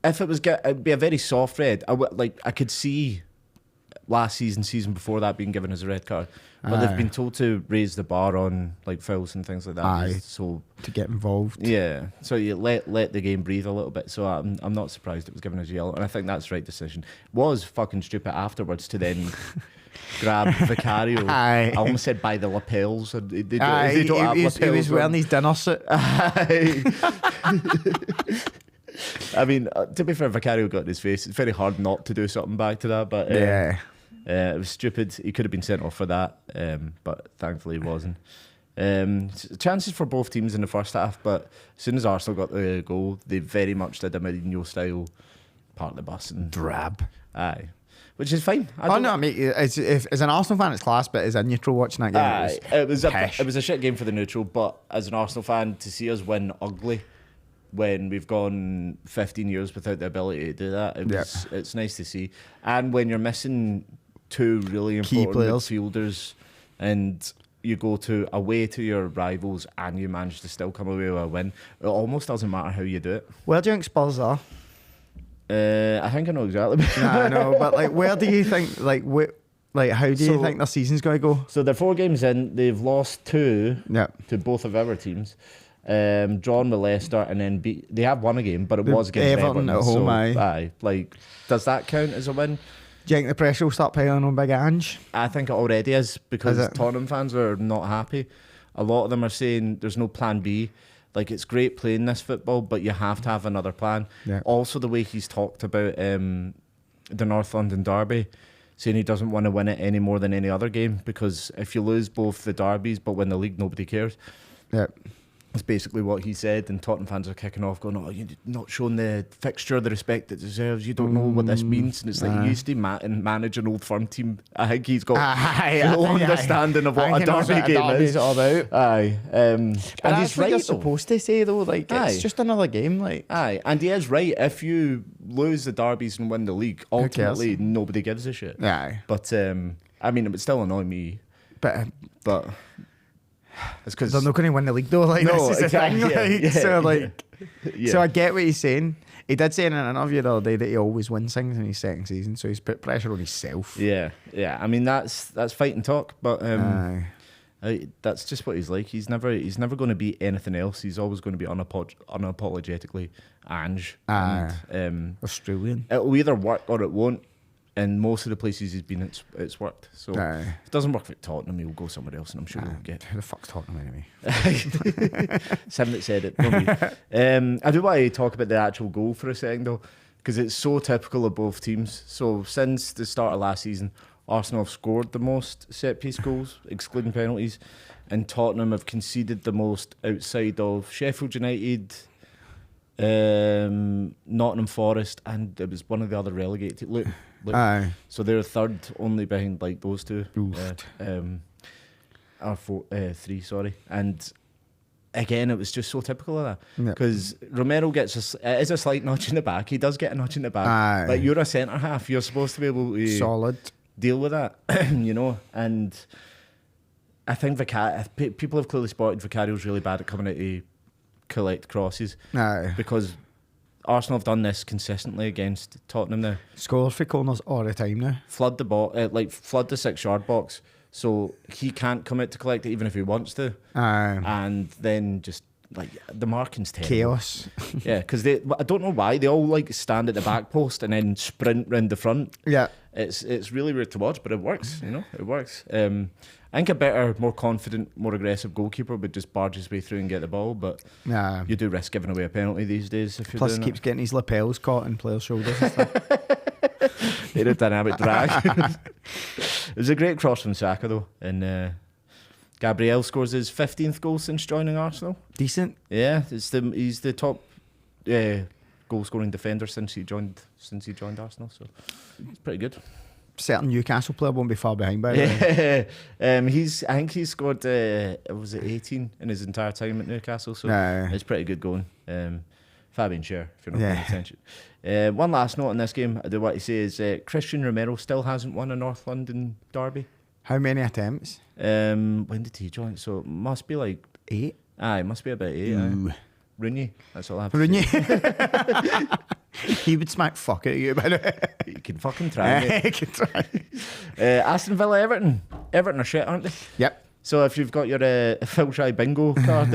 if it was it'd be a very soft red. I could see last season before that being given as a red card, but they've been told to raise the bar on like fouls and things like that. Aye. So to get involved. yeah, so you let the game breathe a little bit. So I'm not surprised it was given as yellow, and I think that's the right decision. Was fucking stupid afterwards to then grab Vicario. Aye. I almost said by the lapels. And they don't have he lapels. was wearing his dinner suit. Aye. I mean, to be fair, Vicario got in his face. It's very hard not to do something back to that, but Yeah. it was stupid. He could have been sent off for that, but thankfully he wasn't. Chances for both teams in the first half, but as soon as Arsenal got the goal, they very much did a Mourinho style park the bus and Drab. Aye, which is fine. Oh no, mate. As an Arsenal fan, it's class, but as a neutral watching that game, it was a shit game for the neutral. But as an Arsenal fan, to see us win ugly when we've gone 15 years without the ability to do that, it's nice to see. And when you're missing two really important midfielders, and you go away to your rivals and you manage to still come away with a win, it almost doesn't matter how you do it. Where do you think Spurs are? I think I know exactly. Nah, I know, but like, where do you think? How do you think their season's going to go? So they're 4 games in. They've lost 2 to both of our teams. Drawn with Leicester, and then they have won a game, but it was against Everton at home. Aye, like, does that count as a win? Do you think the pressure will start piling on Big Ange? I think it already is, because Tottenham fans are not happy. A lot of them are saying there's no plan B. Like, it's great playing this football, but you have to have another plan. Yeah. Also, the way he's talked about the North London derby, saying he doesn't want to win it any more than any other game, because if you lose both the derbies but win the league, nobody cares. Yeah. That's basically what he said, and Tottenham fans are kicking off going, oh, you're not showing the fixture the respect it deserves, you don't know what this means. And it's like, he used to manage an Old Firm team. I think he's got full understanding of what a derby game is all about. Aye. And he's right, you're supposed to say, though, like, it's just another game. Like, aye, and he is right. If you lose the derbies and win the league, ultimately nobody gives a shit. Aye. But I mean, it would still annoy me, but it's because they're not going to win the league, though. Like, no, this is exactly. the thing. So I get what he's saying. He did say in an interview the other day that he always wins things in his second season, so he's put pressure on himself. Yeah. I mean, that's fighting talk, but that's just what he's like. He's never going to be anything else. He's always going to be unapologetically Ange. And, Australian. It'll either work or it won't. And most of the places he's been, it's worked. So if it doesn't work with Tottenham, he'll go somewhere else, and I'm sure he'll get. Who the fuck's Tottenham anyway? It's him that said it, don't me. I do want to talk about the actual goal for a second, though, because it's so typical of both teams. So since the start of last season, Arsenal have scored the most set-piece goals, excluding penalties, and Tottenham have conceded the most outside of Sheffield United, Nottingham Forest, and it was one of the other relegated. Look, Aye. So they're third, only behind like those two. Three, sorry. And again, it was just so typical of that, because Romero gets it is a slight notch in the back. He does get a notch in the back. Aye. But you're a centre half. You're supposed to be able to solid deal with that, you know. And I think people have clearly spotted Vicario's really bad at coming out to collect crosses. Aye. Because Arsenal have done this consistently against Tottenham now. Score for corners all the time now. Flood the flood the 6-yard box, so he can't come out to collect it even if he wants to. Aye. And then just like the marking's terrible. Chaos. Yeah, because I don't know why they all like stand at the back post and then sprint round the front. Yeah. It's really weird to watch, but it works. It works. I think a better, more confident, more aggressive goalkeeper would just barge his way through and get the ball, but you do risk giving away a penalty these days if you're Plus, doing keeps it. getting his lapels caught in players' shoulders and stuff. They're a dynamic drag. It was a great cross from Saka though, and Gabriel scores his 15th goal since joining Arsenal. Decent. Yeah, he's the top goal scoring defender since he joined Arsenal, so it's pretty good. Certain Newcastle player won't be far behind by the way. I think he scored was it 18 in his entire time at Newcastle, so it's pretty good going. Fabian Schär, if you're not paying attention. One last note on this game I do want to say is Christian Romero still hasn't won a North London derby. How many attempts? When did he join? So it must be like 8. It must be about 8. Ooh. Rooney, that's all I have to say. He would smack fuck at you, by the way. You can fucking try, mate. He can try. Aston Villa, Everton. Everton are shit, aren't they? Yep. So if you've got your Phil Shy bingo card,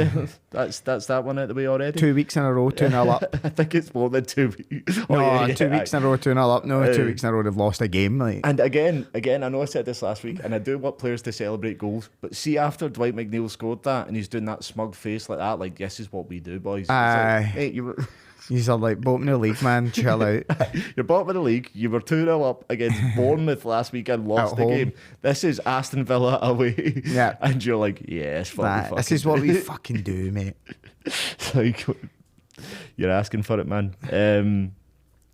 that's that one out the way already. 2 weeks in a row, 2-0 up. I think it's more than 2 weeks. No, 2 weeks in a row, 2-0 up. No, 2 weeks in a row they've lost a game. Like. And again, I know I said this last week, and I do want players to celebrate goals, but see after Dwight McNeil scored that, and he's doing that smug face like that, like this is what we do, boys. Aye. Like, mate, you were. He's all like, bottom of the league, man, chill out. You're bottom of the league. You were 2-0 up against Bournemouth last week and lost the game. This is Aston Villa away. Yeah. And you're like, yes, this is what we fucking do, mate. It's like, you're asking for it, man.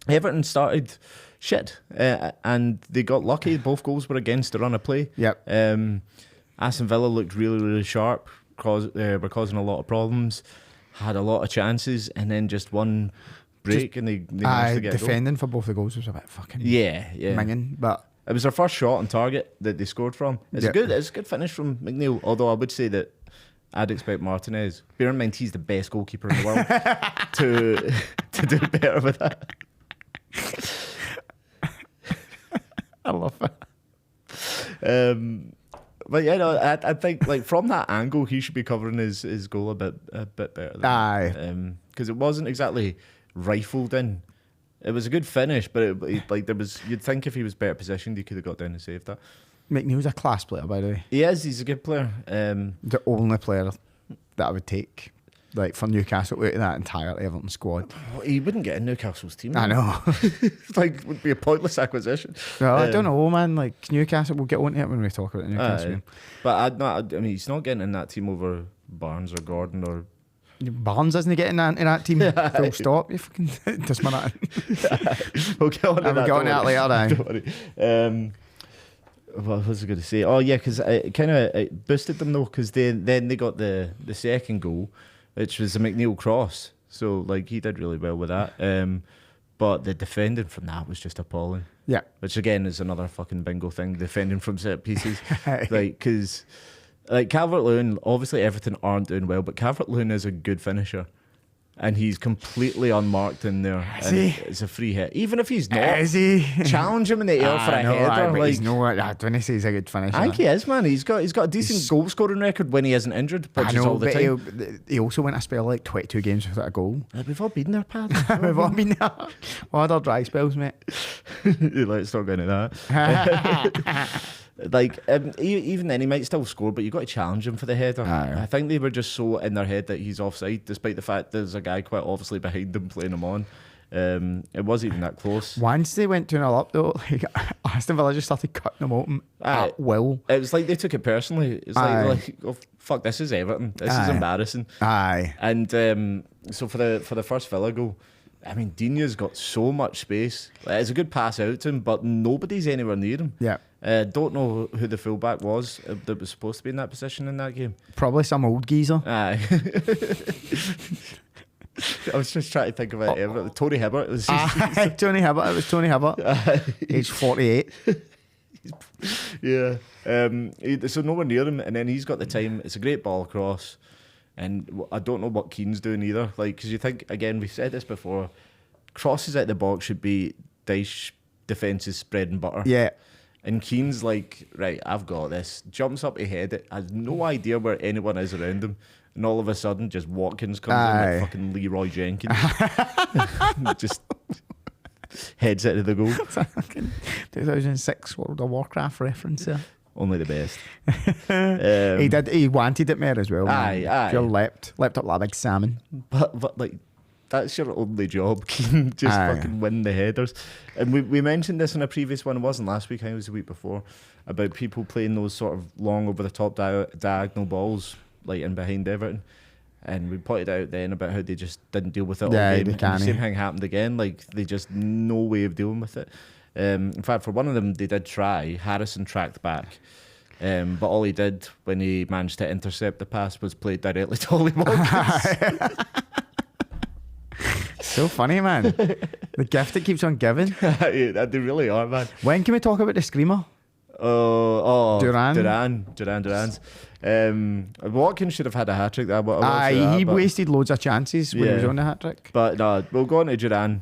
Everton started shit and they got lucky. Both goals were against the run of play. Yep. Aston Villa looked really, really sharp. Were causing a lot of problems. Had a lot of chances, and then just one break, and they managed to get defending for both the goals was a bit fucking minging, but it was their first shot on target that they scored from. It's a good finish from McNeil. Although I would say that I'd expect Martinez, bear in mind he's the best goalkeeper in the world, to do better with that. I love it. But yeah, no, I think like from that angle, he should be covering his goal a bit better. Because it wasn't exactly rifled in. It was a good finish, but you'd think if he was better positioned, he could have got down and saved that. McNeil's a class player, by the way. He is. He's a good player. The only player that I would take, like for Newcastle, out of that entire Everton squad. He wouldn't get in Newcastle's team. I know. Like, would be a pointless acquisition. No, I don't know, man. Like Newcastle, we'll get on to it when we talk about the Newcastle game. But I mean, he's not getting in that team over Barnes or Gordon or. Barnes isn't getting in that team. Full stop. You fucking just minute. We'll get on to that. We'll get on to that later. Don't worry. What was I going to say? Oh yeah, because it kind of boosted them though, because they got the second goal, which was a McNeil cross. So like he did really well with that. But the defending from that was just appalling. Yeah. Which again is another fucking bingo thing. Defending from set pieces, like because. Like Calvert-Lewin, obviously everything aren't doing well, but Calvert-Lewin is a good finisher, and he's completely unmarked in there. It's a free hit, even if he's not. Is he? Challenge him in the air for a header. Like, he's no, I don't say he's a good finisher. I think he is, man. He's got a decent goal scoring record when he isn't injured, which is all the time. He also went a spell like 22 games without a goal. We've all been there, Pat. We've all been there. What other dry spells, mate? Let's start going to that. Like even then he might still score, but you've got to challenge him for the header. I think they were just so in their head that he's offside, despite the fact there's a guy quite obviously behind them playing him on. It wasn't even that close. Once they went 2-0 up though, like Aston Villa just started cutting them open at will. It was like they took it personally. It's like oh, fuck, this is Everton. This is embarrassing. And so for the first Villa goal, I mean, Dini's got so much space. Like, it's a good pass out to him, but nobody's anywhere near him. Yeah. Don't know who the fullback was that was supposed to be in that position in that game. Probably some old geezer. Aye. I was just trying to think about it. Tony Hibbert. It was Tony Hibbert. It was Tony Hibbert. Age 48. Yeah. So nowhere near him, and then he's got the time. It's a great ball across. And I don't know what Keane's doing either. Like, because you think, again, we've said this before, crosses at the box should be Dyche defence's bread and butter. Yeah. And Keane's like, right, I've got this. Jumps up ahead, has no idea where anyone is around him, and all of a sudden, just Watkins comes in like fucking Leroy Jenkins, just heads it to the goal. 2006 World of Warcraft reference there. Only the best. He wanted it more as well. Aye. Pure leapt up like a big salmon. But like, that's your only job. Just fucking win the headers. And we mentioned this in a previous one. It wasn't last week, I think it was the week before, about people playing those sort of long over the top diagonal balls, like in behind Everton. And we pointed out then about how they just didn't deal with it all game. And the same thing happened again. Like, they just no way of dealing with it. In fact, for one of them, they did try. Harrison tracked back. But all he did when he managed to intercept the pass was play directly to Ollie Watkins. So funny, man. The gift that keeps on giving. Yeah, they really are, man. When can we talk about the screamer? Duran's. Watkins should have had a hat-trick there. He wasted loads of chances when he was on the hat-trick. But no, we'll go on to Duran.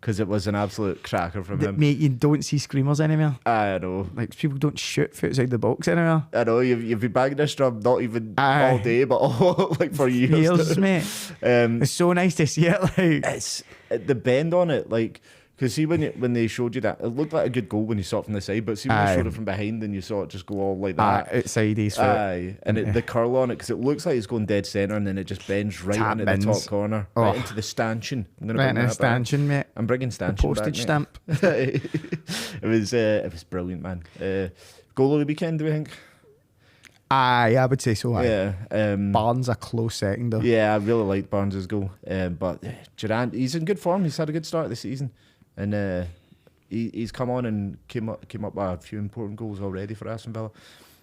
Because it was an absolute cracker from him. Mate, you don't see screamers anymore. I know. Like, people don't shoot for outside the box anymore. I know, you've been banging this drum not even all day, but all, like, for years. Mate. It's so nice to see it. Like, it's the bend on it, like, because see when they showed you that, it looked like a good goal when you saw it from the side, but see when they showed it from behind and you saw it just go all like that. Outside his foot. And the curl on it, because it looks like it's going dead centre and then it just bends right into the top corner, right into the stanchion. Right into the stanchion, mate. I'm bringing stanchion postage back, stamp. It was brilliant, man. Goal of the weekend, do we think? I would say so. Yeah. Barnes a close second though. Yeah, I really liked Barnes' goal. But Duran, he's in good form. He's had a good start of the season. And he's come on and came up with a few important goals already for Aston Villa.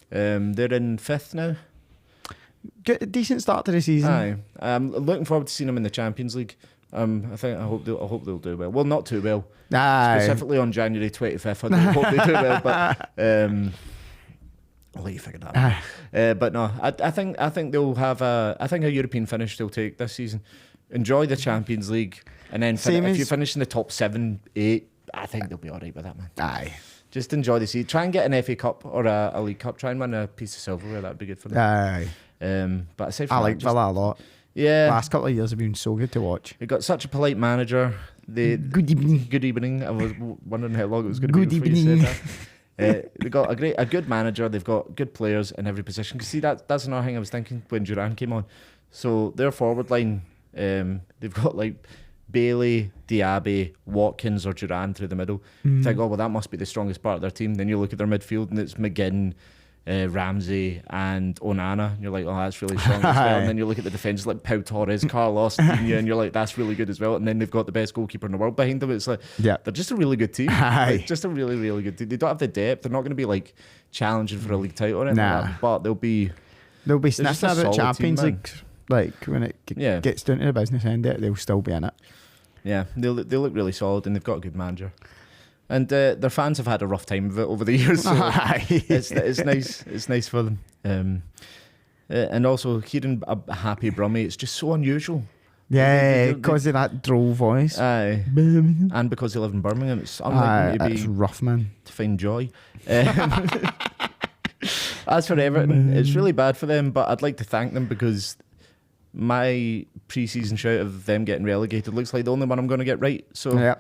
They're in 5th now. Good, decent start to the season. Aye. I'm looking forward to seeing them in the Champions League. I hope they'll do well. Well, not too well. Aye. Specifically on January 25th, I don't hope they do well. But I'll let you figure that out. But no, I think they'll have a European finish they'll take this season. Enjoy the Champions League, and then if you finish in the top 7, 8, I think they'll be all right with that, man. Aye. Just enjoy the season. Try and get an FA Cup or a League Cup. Try and win a piece of silverware. That'd be good for them. Aye. But aside from I like Villa a lot. Yeah. Last couple of years have been so good to watch. They got such a polite manager. Good evening. Good evening. I was wondering how long it was going to be before you said that. They got a good manager. They've got good players in every position. Because see, that's another thing I was thinking when Duran came on. So their forward line, they've got like Bailey, Diaby, Watkins, or Duran through the middle. You think, oh well, that must be the strongest part of their team. Then you look at their midfield and it's McGinn, Ramsey, and Onana. And you're like, oh, that's really strong as well. And then you look at the defence like Pau Torres, Carlos, Digne, and you're like, that's really good as well. And then they've got the best goalkeeper in the world behind them. It's like, they're just a really good team. Like, just a really, really good team. They don't have the depth. They're not going to be like challenging for a league title or anything like that, but they'll be sniffing about Champions League. Like when it gets down to the business end, they'll still be in it. Yeah, they look really solid, and they've got a good manager. And their fans have had a rough time of it over the years. So it's nice. It's nice for them. And also hearing a happy Brummie, it's just so unusual. Yeah, because of that droll voice. Aye, and because they live in Birmingham, it's unlikely to be. It's rough, man. To find joy. As for Everton, it's really bad for them, but I'd like to thank them because my pre-season shout of them getting relegated looks like the only one I'm going to get right. So,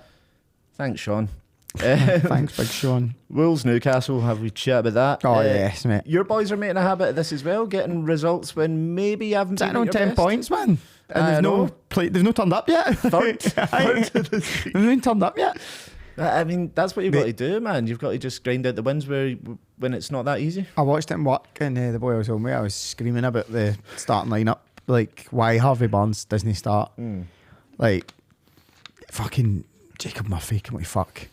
thanks, Sean. Thanks, Big Sean. Wolves Newcastle, have we chat about that? Oh yes, mate. Your boys are making a habit of this as well, getting results when maybe you haven't been on 10 best. Points, man. And they've not turned up yet. Third. They've not turned up yet. I mean, that's what you've got to do, man. You've got to just grind out the wins when it's not that easy. I watched it in work, and the boy was home with. I was screaming about the starting lineup, like why Harvey Barnes doesn't start. Like fucking Jacob Murphy, can we fuck?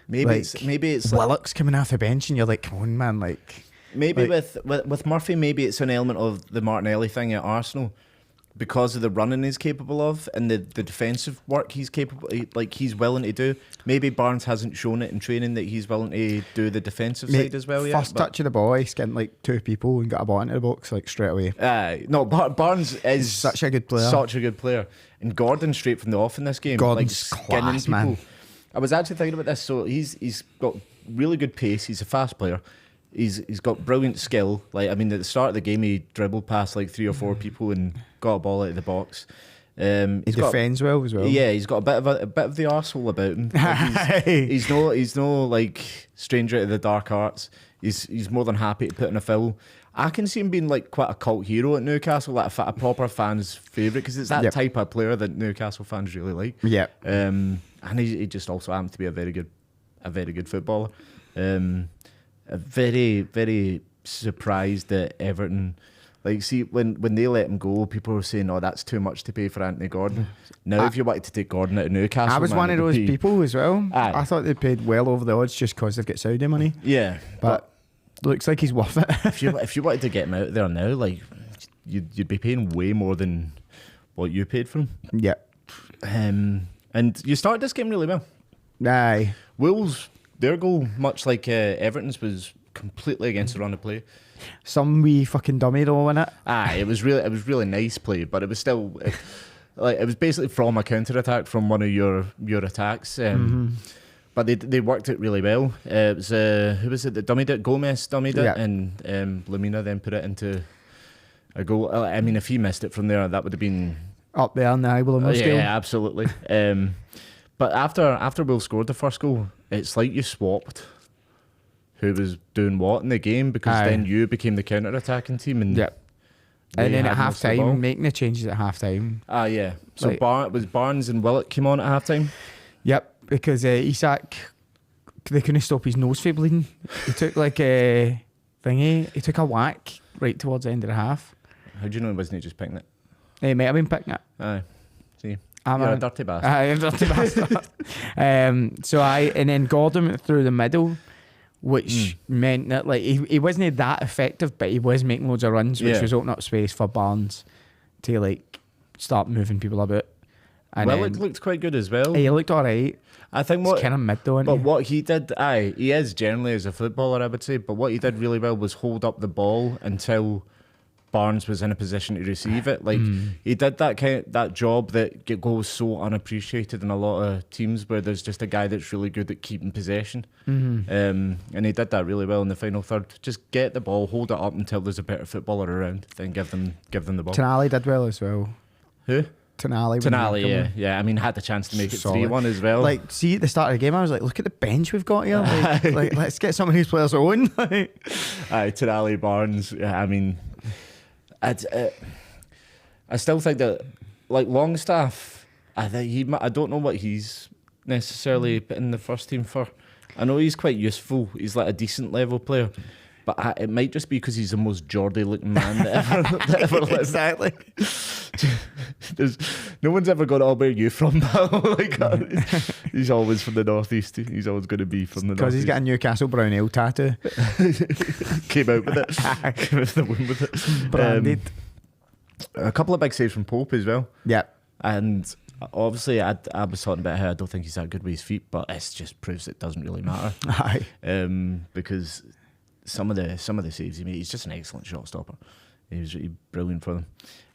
Maybe it's Willock's coming off the bench, and you're like, come on, man, like. Maybe with Murphy, maybe it's an element of the Martinelli thing at Arsenal. Because of the running he's capable of and the defensive work he's he's willing to do. Maybe Barnes hasn't shown it in training that he's willing to do the defensive side as well yet. First touch of the ball, he skinned like 2 people and got a ball into the box like straight away. No, Barnes is such a good player. Such a good player. And Gordon straight from the off in this game. Gordon's like skinning class, people. Man. I was actually thinking about this. So he's got really good pace. He's a fast player. he's got brilliant skill. Like, I mean, at the start of the game, he dribbled past like 3 or 4 people and got a ball out of the box. He defends well as well. Yeah, he's got a bit of the arsehole about him. Like he's no like stranger to the dark arts. He's more than happy to put in a foul. I can see him being like quite a cult hero at Newcastle, like a proper fan's favourite, because it's that type of player that Newcastle fans really like. Yeah. And he just also happens to be a very good footballer. Very, very surprised that Everton, like, see, when they let him go, people were saying, "Oh, that's too much to pay for Anthony Gordon." Now, if you wanted to take Gordon out of Newcastle, I was one of those people as well. I thought they paid well over the odds just because they've got Saudi money. Yeah, but looks like he's worth it. if you wanted to get him out there now, like, you'd be paying way more than what you paid for him. Yeah. And you started this game really well. Aye. Wolves, their goal, much like Everton's, was completely against the run of play. Some wee fucking dummy though, wasn't it? It was really nice play, but it was still it was basically from a counter attack from one of your attacks. But they worked it really well. It was who was it that dummied it? Gomez dummied it, and Lamina then put it into a goal. I mean, if he missed it from there, that would have been up there in the eye with him. Yeah, absolutely. But after Will scored the first goal, it's like you swapped who was doing what in the game, because then you became the counter-attacking team. And and then at half-time, making the changes at half-time. Yeah. So was Barnes and Willett came on at half-time? Yep, because Isak, they couldn't stop his nose from bleeding. He took like a thingy, he took a whack right towards the end of the half. How do you know he wasn't just picking it? He might have been picking it. Aye. See, you're a dirty bastard. I'm a dirty bastard. And then Gordon went through the middle, which meant that like he wasn't that effective, but he was making loads of runs, which was opening up space for Barnes to like start moving people about. And well, it looked quite good as well. He looked alright. I think it's kind of mid though, but what he did, he is generally as a footballer, I would say, but what he did really well was hold up the ball until Barnes was in a position to receive it. Like he did that job that goes so unappreciated in a lot of teams, where there's just a guy that's really good at keeping possession. And he did that really well in the final third. Just get the ball, hold it up until there's a better footballer around, then give them the ball. Tonali did well as well. Who? Tonali, yeah. I mean, had the chance to make it 3-1 as well. Like, see, at the start of the game, I was like, look at the bench we've got here. Like let's get some of these players on. Tonali, Barnes. Yeah, I mean, I still think that, like, Longstaff, I don't know what he's necessarily put in the first team for. I know he's quite useful. He's like a decent level player. But it might just be because he's the most Geordie looking man that ever lived. Exactly. No one's ever gone, "Oh, where are you from?" Like, he's always from the northeast. He's always going to be from the northeast. Because he's got a Newcastle Brown Ale tattoo. Came out with it. Came out the womb with it. Branded. A couple of big saves from Pope as well. Yeah. And obviously, I was talking about how I don't think he's that good with his feet, but it just proves it doesn't really matter. Because some of the saves he made, he's just an excellent shot stopper. He was really brilliant for them.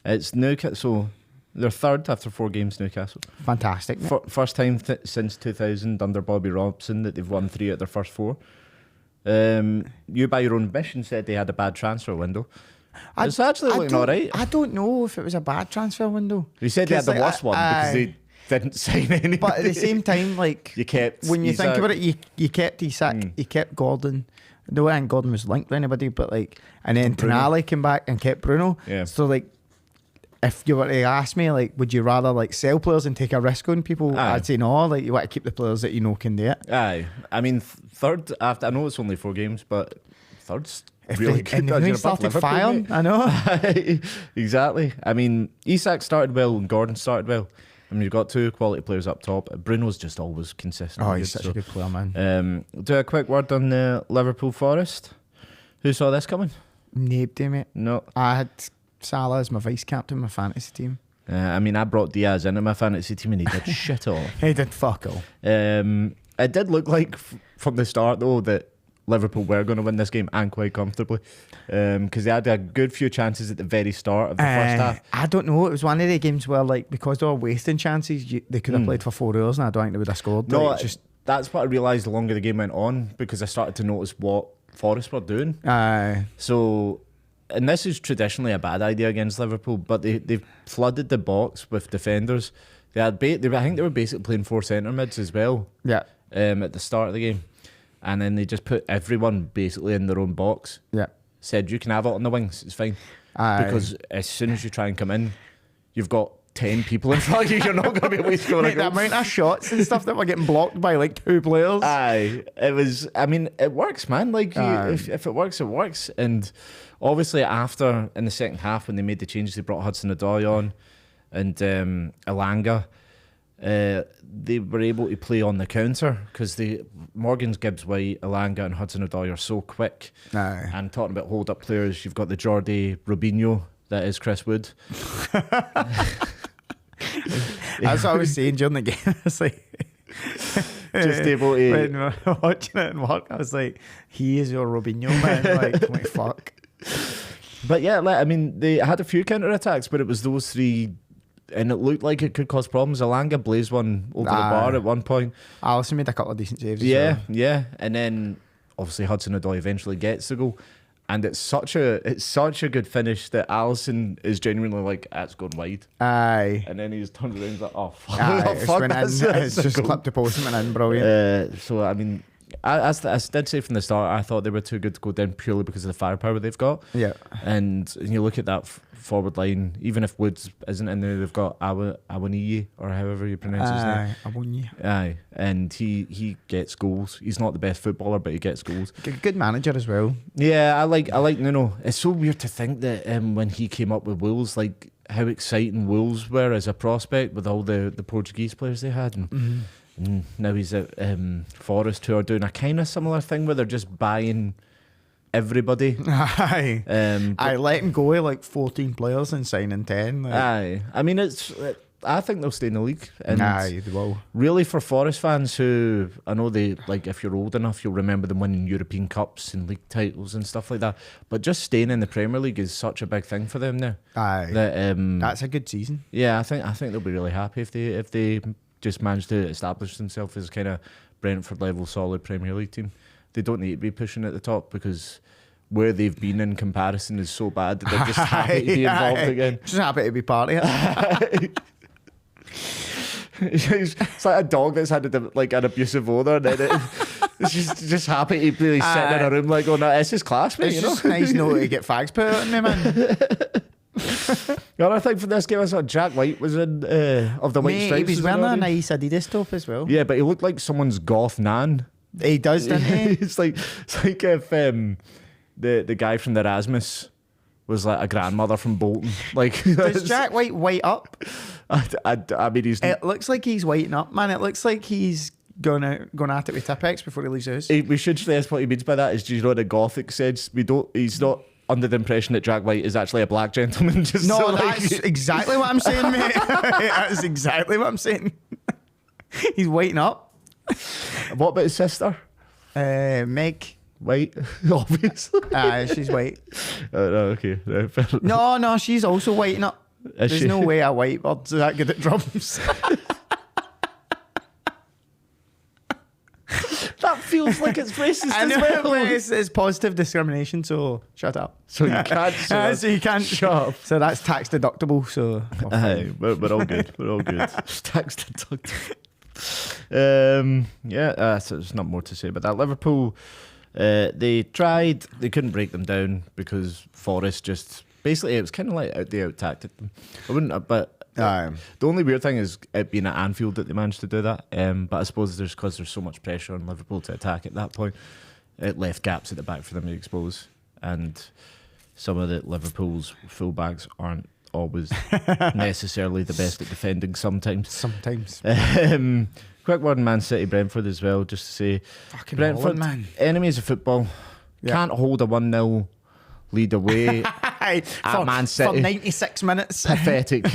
It's Newcastle, so they're third after 4 games. Newcastle, fantastic. First time since 2000 under Bobby Robson that they've won 3 out of their first 4. You, by your own admission, said they had a bad transfer window. It's actually looking all right. I don't know if it was a bad transfer window. You said they had the worst one because they didn't sign anybody. But at the same time, like, you kept, when you think about it, you kept Isak, you kept Gordon. No, I think Gordon was linked to anybody, but like, and then Tonali came back and kept Bruno. Yeah. So like, if you were to ask me, like, would you rather like sell players and take a risk on people? I'd say no. Like, you want to keep the players that you know can do it. Aye. I mean, third after, I know it's only 4 games, but third's really good. And they started firing. I know. Exactly. I mean, Isak started well and Gordon started well. I mean, you've got 2 quality players up top. Bruno's just always consistent. Oh, he's such a good player, man. Do a quick word on Liverpool Forest. Who saw this coming? Nobody, mate. No. I had Salah as my vice captain in my fantasy team. I mean, I brought Diaz into my fantasy team and he did shit all. He did fuck all. It did look like from the start, though, that Liverpool were going to win this game, and quite comfortably, because they had a good few chances at the very start of the first half. I don't know, it was one of the games where, like, because they were wasting chances, they could have played for 4 hours and I don't think they would have scored. No, that's what I realised the longer the game went on, because I started to notice what Forest were doing. Aye. So, and this is traditionally a bad idea against Liverpool, but they've flooded the box with defenders. They had I think they were basically playing 4 centre mids as well. Yeah. At the start of the game, and then they just put everyone basically in their own box. Yeah. Said you can have it on the wings, it's fine. Aye. Because as soon as you try and come in, you've got 10 people in front of you. You're not going to be able to score a The goal. amount of shots and stuff that were getting blocked by like 2 players. Aye, it was. I mean, it works, man. Like, if it works, it works. And obviously, after in the second half, when they made the changes, they brought Hudson-Odoi on and Elanga. They were able to play on the counter because Morgan's, Gibbs, White, Elanga, and Hudson-Odoi are so quick. Aye. And talking about hold-up players, you've got the Jordi Robinho. That is Chris Wood. That's what I was saying during the game. I was like, just able to. When we were watching it in work, I was like, he is your Robinho, man. Like fuck. But yeah, I mean, they had a few counter attacks, but it was those three, and it looked like it could cause problems. Elanga blazed one over the bar at one point. Alisson made a couple of decent saves. Yeah, as well. yeah, and then obviously Hudson-Odoi eventually gets the goal. And it's such a good finish that Alisson is genuinely like, it's going wide. Aye. And then he's turned around and he's like, oh fuck, Aye, oh, fuck it's just clipped the post and went in, brilliant. So I mean, I did say from the start, I thought they were too good to go down purely because of the firepower they've got. Yeah. And you look at that forward line, even if Woods isn't in there, they've got Awoniyi, or however you pronounce his name. Awoniyi. Aye, and he gets goals. He's not the best footballer, but he gets goals. Good manager as well. Yeah, I like Nuno. It's so weird to think that when he came up with Wolves, like how exciting Wolves were as a prospect with all the Portuguese players they had. And now he's at Forest, who are doing a kind of similar thing where they're just buying everybody. Aye. I let him go with like 14 players and signing 10. Like. Aye. I mean, I think they'll stay in the league. And aye, they will. Really, for Forest fans who, I know they, like, if you're old enough, you'll remember them winning European Cups and league titles and stuff like that. But just staying in the Premier League is such a big thing for them now. Aye. That, that's a good season. Yeah, I think they'll be really happy if they just manage to establish themselves as kind of Brentford level solid Premier League team. They don't need to be pushing at the top because where they've been in comparison is so bad that they're just happy to be involved again. Just happy to be part of it. It's like a dog that's had like an abusive owner, and then it's just happy to be sitting in a room like, oh no, it's his class, mate. It's just nice not to get fags put on me, man. The other thing for this game, I saw Jack White was in of the White Mate, Stripes. he was wearing a nice Adidas top as well. Yeah, but he looked like someone's goth nan. He does, doesn't he? It's like if the guy from the Erasmus was like a grandmother from Bolton. Like, does Jack White white up? I mean, It looks like he's whiting up, man. It looks like he's going at it with Tipex before he leaves the house. We should stress what he means by that is, do you know the Gothic says he's not under the impression that Jack White is actually a black gentleman. Just no, so that's exactly what I'm saying, mate. That's exactly what I'm saying. He's whiting up. What about his sister? Meg. White, obviously. She's white. Okay. No, she's also whiting up. Is There's she? no way a white bird's that good at drums. That feels like it's racist I as know, well. but it's positive discrimination, so shut up. So you can't. So you can't. Shut up. So that's tax deductible, so... Aye, we're all good. We're all good. Tax deductible. So there's not more to say about that. Liverpool, they tried, they couldn't break them down because Forest just... Basically, it was kind of like they out-tacted them. I wouldn't, but... the only weird thing is it being at Anfield that they managed to do that. But I suppose because there's so much pressure on Liverpool to attack at that point, it left gaps at the back for them to expose. And some of the Liverpool's fullbacks aren't always necessarily the best at defending sometimes. Quick word on Man City Brentford as well, just to say Fucking Brentford, Holland, man. enemies of football, can't hold a 1-0 lead away at Man City for 96 minutes. Pathetic.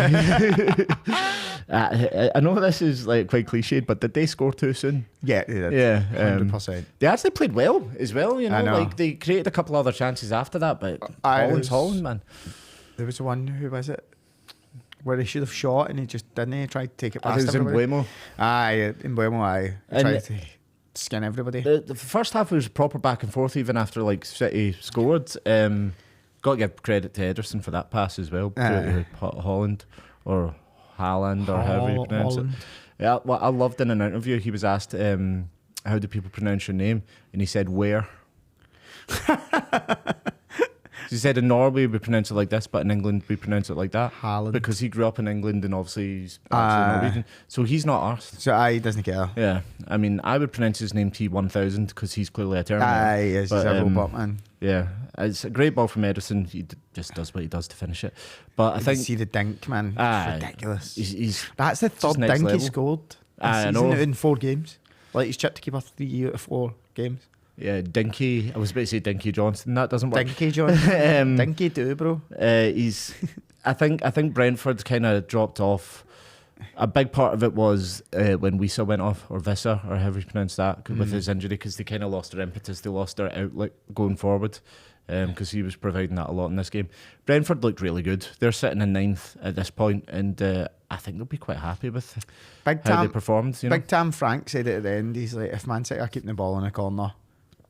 I know this is like quite cliched, but did they score too soon? Yeah, they did. Yeah, 100%. They actually played well as well. You know, I know. like they created a couple other chances after that, but Holland, man. There was one, who was it? Where he should have shot and he just didn't. He tried to take it I past think it was everybody. Embuemo. Aye, Embuemo, aye. He And tried to... skin everybody. The first half was proper back and forth, even after like City scored. Got to give credit to Ederson for that pass as well. To Holland or Haaland or however you pronounce it. Yeah, well, I loved in an interview he was asked, how do people pronounce your name? And he said, where? He said in Norway we pronounce it like this, but in England we pronounce it like that. Haaland. Because he grew up in England and obviously he's actually Norwegian. So he's not arsed. So he doesn't care. Yeah. I mean, I would pronounce his name T1000 because he's clearly a Terminator. He's a robot, man. Yeah. It's a great ball from Ederson. He just does what he does to finish it. But I think... see the dink, man. It's ridiculous. That's the third dink level. he scored this season in 4 games. Like, he's chipped to keep a 3 out of 4 games. Yeah, Dinky. I was about to say Dinky Johnson. That doesn't work. Dinky Johnson. Dinky do, bro. I think Brentford kind of dropped off. A big part of it was when Wissa went off, or Vissa, or however you pronounce that, with his injury, because they kind of lost their impetus. They lost their outlook going forward, because he was providing that a lot in this game. Brentford looked really good. They're sitting in 9th at this point, and I think they'll be quite happy with how they performed. Big Tam Frank said it at the end. He's like, if Man City are keeping the ball in a corner,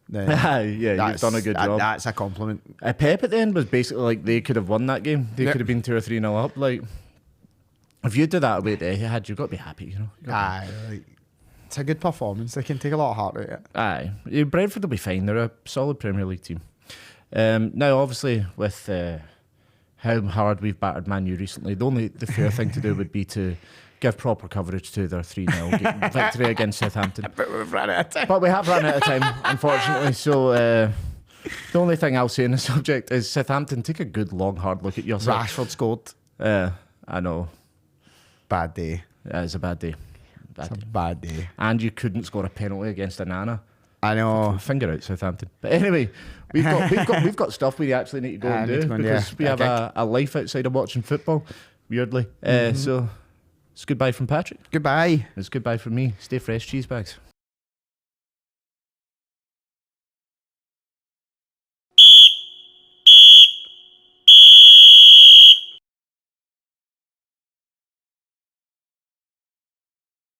then yeah, you've done a good job. That's a compliment. Pep at the end was basically like they could have won that game. They could have been 2 or 3-0 up. Like, if you do that away at Etihad, you've got to be happy, you know. It's a good performance. They can take a lot of heart out of it. Brentford will be fine. They're a solid Premier League team. Now, obviously, with how hard we've battered Man U recently, the fair thing to do would be to give proper coverage to their 3-0 victory against Southampton. But we've run out of time. But we have run out of time, unfortunately. So the only thing I'll say on the subject is Southampton, take a good long hard look at yourself. Rashford scored. I know. Bad day. Yeah, it's a bad day. It's a bad day. And you couldn't score a penalty against Anana. I know. Finger out Southampton. But anyway, we've got stuff we actually need to go and do because we have a life outside of watching football. Weirdly. So it's goodbye from Patrick. Goodbye. It's goodbye from me. Stay fresh, cheese bags.